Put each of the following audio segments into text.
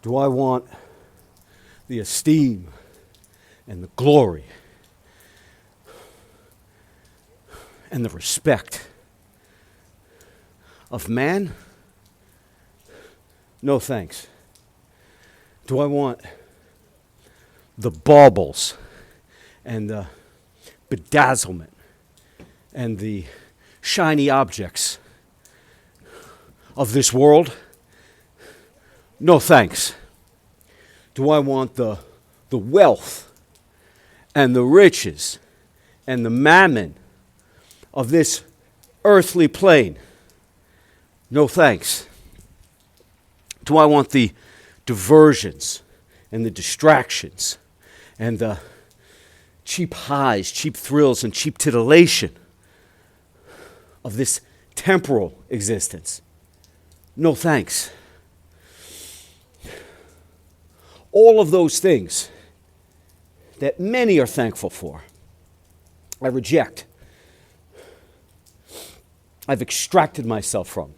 Do I want the esteem and the glory and the respect of man? No thanks. Do I want the baubles and the bedazzlement and the shiny objects of this world? No thanks. Do I want the wealth and the riches and the mammon of this earthly plane? No thanks. Do I want the diversions and the distractions and the cheap highs, cheap thrills, and cheap titillation of this temporal existence? No thanks. All of those things that many are thankful for, I reject. I've extracted myself from.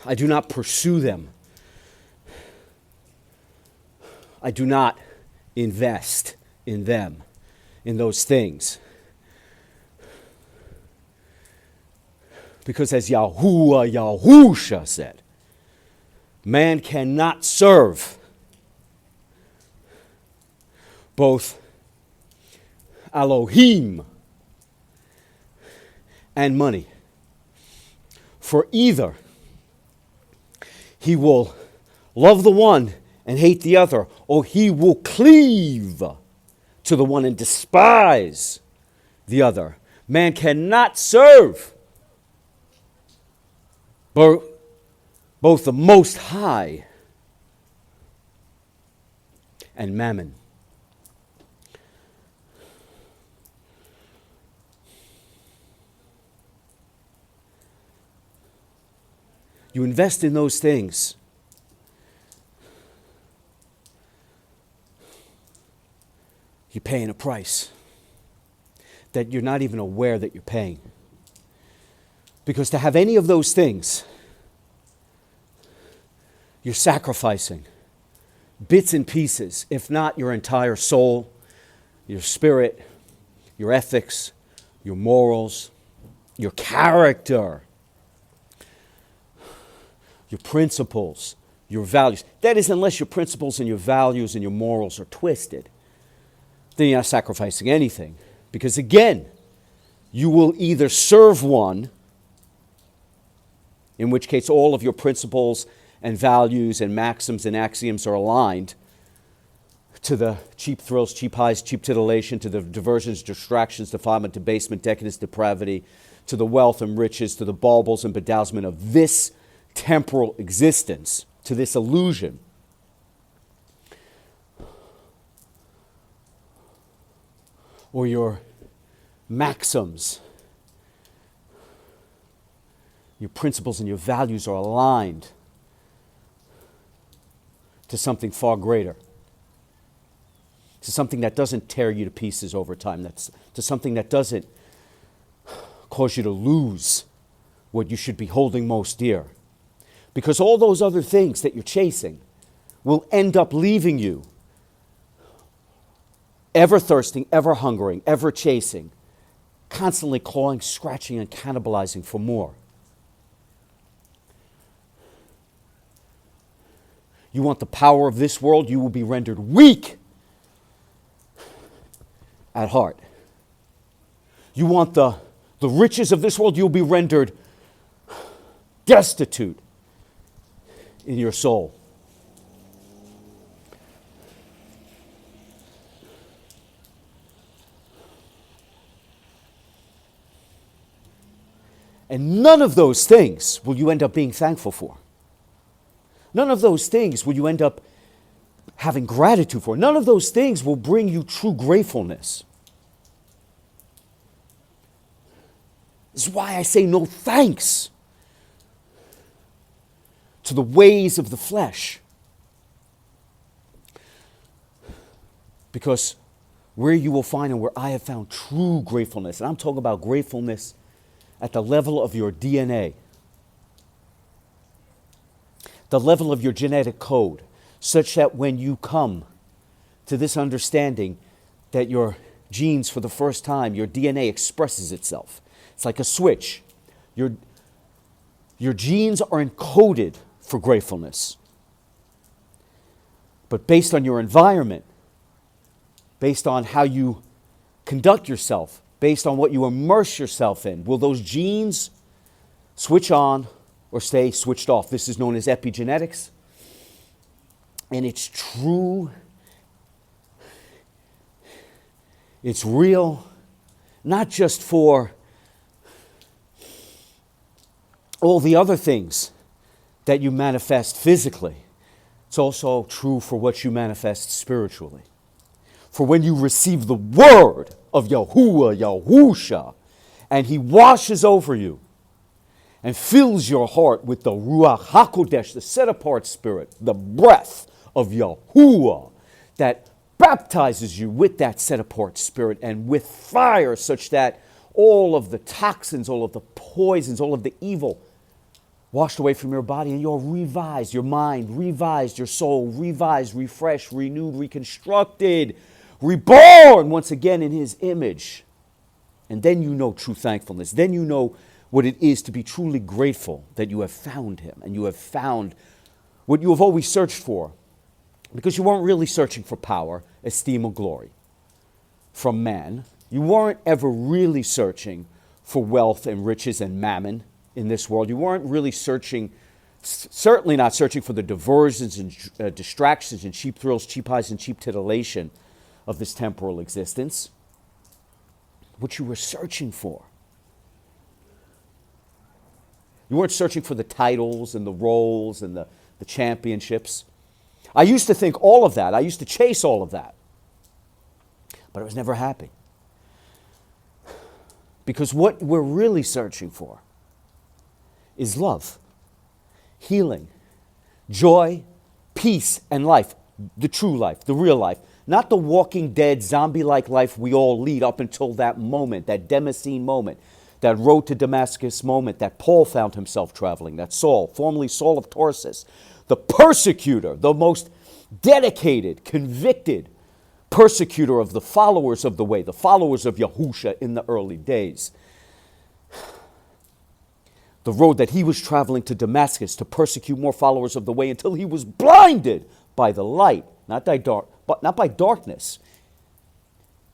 I do not pursue them. I do not invest in them, in those things. Because as Yahusha said, man cannot serve both Elohim and money. For either he will love the one and hate the other, or he will cleave to the one and despise the other. Man cannot serve both the Most High and mammon. You invest in those things, you're paying a price that you're not even aware that you're paying. Because to have any of those things, you're sacrificing bits and pieces, if not your entire soul, your spirit, your ethics, your morals, your character, your principles, your values. That is, unless your principles and your values and your morals are twisted, then you're not sacrificing anything. Because again, you will either serve one, in which case all of your principles and values and maxims and axioms are aligned to the cheap thrills, cheap highs, cheap titillation, to the diversions, distractions, defilement, debasement, decadence, depravity, to the wealth and riches, to the baubles and bedazzlement of this temporal existence, to this illusion. Or your maxims, your principles and your values are aligned to something far greater, to something that doesn't tear you to pieces over time, to something that doesn't cause you to lose what you should be holding most dear. Because all those other things that you're chasing will end up leaving you ever thirsting, ever hungering, ever chasing, constantly clawing, scratching, and cannibalizing for more. You want the power of this world, you will be rendered weak at heart. You want the riches of this world, you'll be rendered destitute in your soul. And none of those things will you end up being thankful for. None of those things will you end up having gratitude for. None of those things will bring you true gratefulness. This is why I say no thanks to the ways of the flesh. Because where you will find and where I have found true gratefulness, and I'm talking about gratefulness at the level of your DNA, the level of your genetic code, such that when you come to this understanding that your genes, for the first time, your DNA expresses itself. It's like a switch. Your genes are encoded for gratefulness. But based on your environment, based on how you conduct yourself, based on what you immerse yourself in, will those genes switch on or stay switched off? This is known as epigenetics. And it's true. It's real, not just for all the other things that you manifest physically. It's also true for what you manifest spiritually. For when you receive the word of Yahuwah, Yahusha, and he washes over you and fills your heart with the Ruach HaKodesh, the set-apart spirit, the breath of Yahuwah, that baptizes you with that set-apart spirit and with fire, such that all of the toxins, all of the poisons, all of the evil washed away from your body, and you're revised, your mind revised, your soul revised, refreshed, renewed, reconstructed, reborn once again in his image. And then you know true thankfulness. Then you know what it is to be truly grateful that you have found him and you have found what you have always searched for. Because you weren't really searching for power, esteem, or glory from man. You weren't ever really searching for wealth and riches and mammon in this world. You weren't really searching, certainly not searching for the diversions and distractions and cheap thrills, cheap highs, and cheap titillation of this temporal existence. What you were searching for. You weren't searching for the titles and the roles and the championships. I used to think all of that. I used to chase all of that. But I was never happy. Because what we're really searching for is love, healing, joy, peace, and life. The true life, the real life. Not the walking dead, zombie-like life we all lead up until that moment, that Damascene moment, that road to Damascus moment that Paul found himself traveling, that Saul, formerly Saul of Tarsus, the persecutor, the most dedicated, convicted persecutor of the followers of the way, the followers of Yahusha in the early days. The road that he was traveling to Damascus to persecute more followers of the way until he was blinded by the light, not by darkness.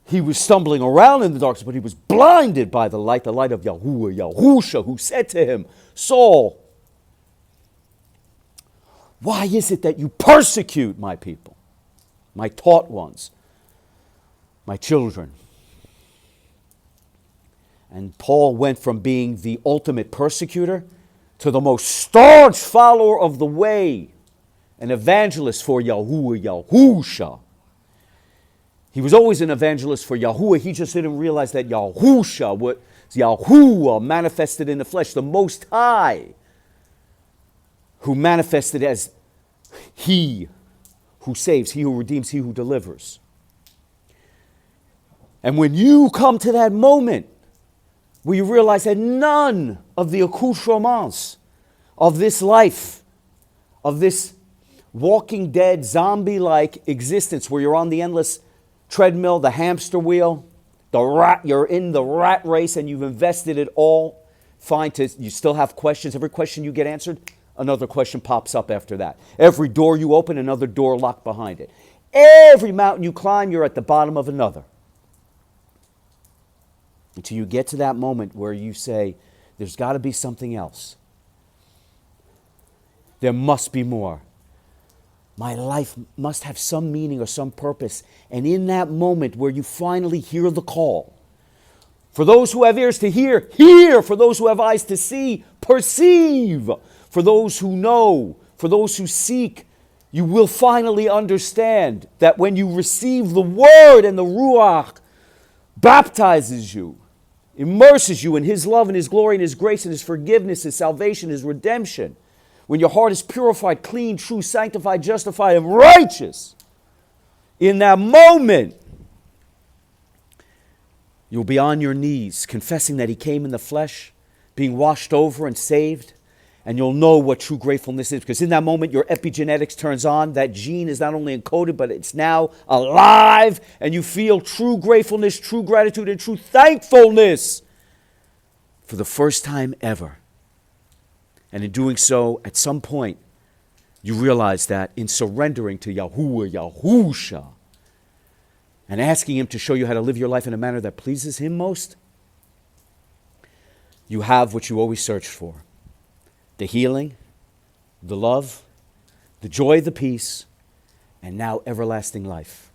He was stumbling around in the darkness, but he was blinded by the light of Yahuwah, Yahusha, who said to him, Saul, why is it that you persecute my people, my taught ones, my children? And Paul went from being the ultimate persecutor to the most staunch follower of the way, an evangelist for Yahuwah, Yahusha. He was always an evangelist for Yahuwah. He just didn't realize that Yahusha, what Yahuwah manifested in the flesh, the Most High, who manifested as he who saves, he who redeems, he who delivers. And when you come to that moment where you realize that none of the accoutrements of this life, of this walking dead, zombie-like existence where you're on the endless treadmill, the hamster wheel, you're in the rat race and you've invested it all, you still have questions. Every question you get answered, another question pops up after that. Every door you open, another door locked behind it. Every mountain you climb, you're at the bottom of another. Until you get to that moment where you say, there's got to be something else. There must be more. My life must have some meaning or some purpose. And in that moment where you finally hear the call, for those who have ears to hear, hear. For those who have eyes to see, perceive. For those who know, for those who seek, you will finally understand that when you receive the word and the Ruach baptizes you, immerses you in his love and his glory and his grace and his forgiveness, his salvation, his redemption, when your heart is purified, clean, true, sanctified, justified, and righteous, in that moment, you'll be on your knees, confessing that he came in the flesh, being washed over and saved, And you'll know what true gratefulness is, because in that moment your epigenetics turns on. That gene is not only encoded, but it's now alive, and you feel true gratefulness, true gratitude, and true thankfulness for the first time ever. And in doing so, at some point, you realize that in surrendering to Yahuwah, Yahusha, and asking him to show you how to live your life in a manner that pleases him most, you have what you always searched for. The healing, the love, the joy, the peace, and now everlasting life.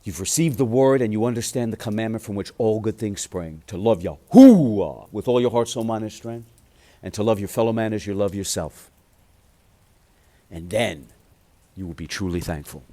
You've received the word and you understand the commandment from which all good things spring. To love Yahuwah with all your heart, soul, mind, and strength. And to love your fellow man as you love yourself. And then you will be truly thankful.